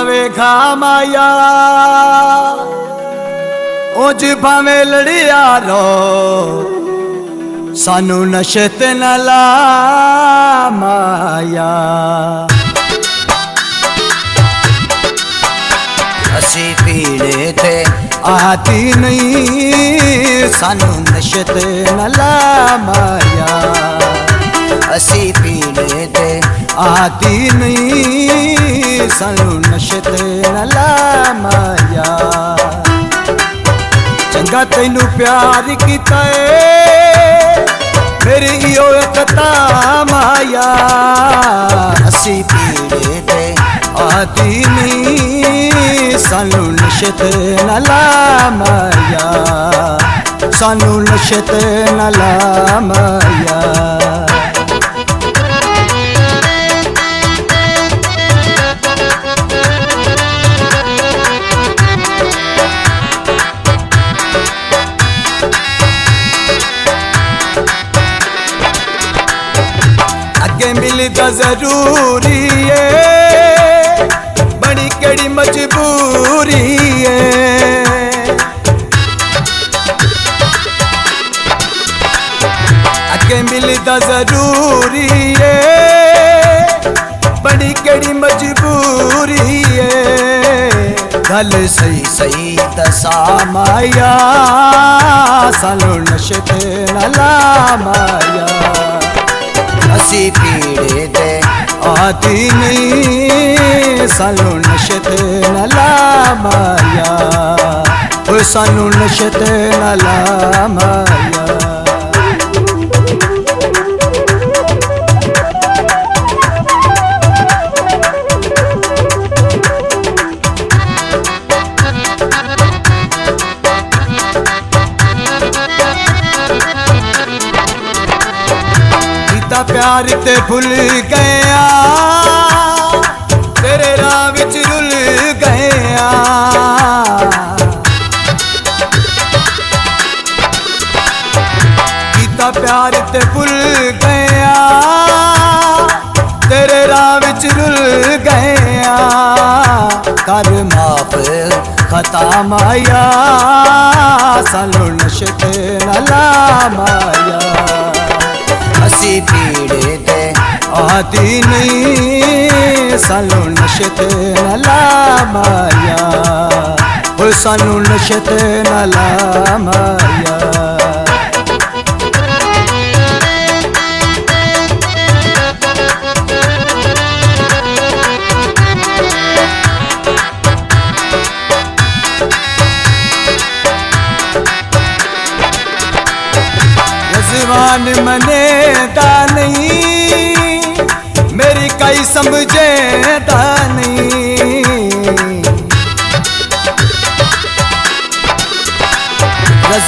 वेखा माया उज भावे लड़िया रो सानू नशे ते न ला माया। असी पीड़े ते आती नहीं सानू नशे ते न ला माया। असी पीड़े ते आती नहीं सानू नशे ते न ला माया। चंगा तैनू प्यार कीता है फिर इहो कता माया। असी पीड़े ते आती नहीं सानू नशे ते न ला माया। सानू नशे ते न ला माया। अगे मिलदा जरूरी है बड़ी केड़ी मजबूरी है। अगे मिलदा जरूरी है बड़ी केड़ी मजबूरी है। गल सही सही दसा माया सानू नशे ते न ला माया। असी पीड़े ते आती नहीं सानू नशे ते न ला माया। ओ सानू नशे ते न ला माया। प्यार ते भुल गया तेरे राह विच रुल गया। कीता प्यार ते भुल गया तेरे राह विच रुल गया। कर माफ खता माया सानू नशे ते न ला माया। असी पीड़े ते आती नहीं सानू नशे ते न ला माया। ओ सानू नशे ते न ला माया। जवान मनेदा नहीं मेरी कई समझेदा नहीं।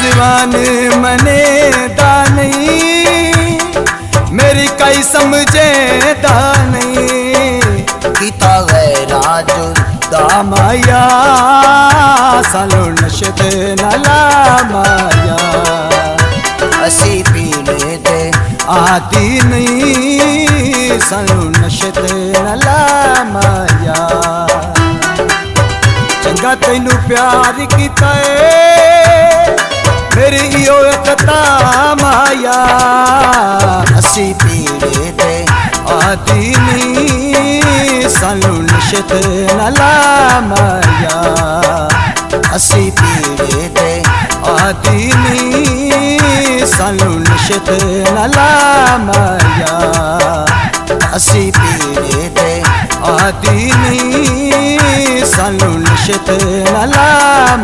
जवान मनेदा नहीं मेरी कई समझेदा नहीं। कीता गैरा जुदा माया सानू नशे ते न ला माया। असी पीड़े ते आती नहीं सानू नशे ते न ला माया। चंगा तैनू प्यार कीता है फिर इहो कता माया। असी पीड़े ते आती नहीं सानू नशे ते न ला माया। असी पीड़े ते आती नहीं सानू नशे ते न ला माया। असी पीड़े ते आती नहीं सानू नशे ते न ला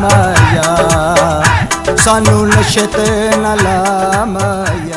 माया। सानू नशे ते न ला माया।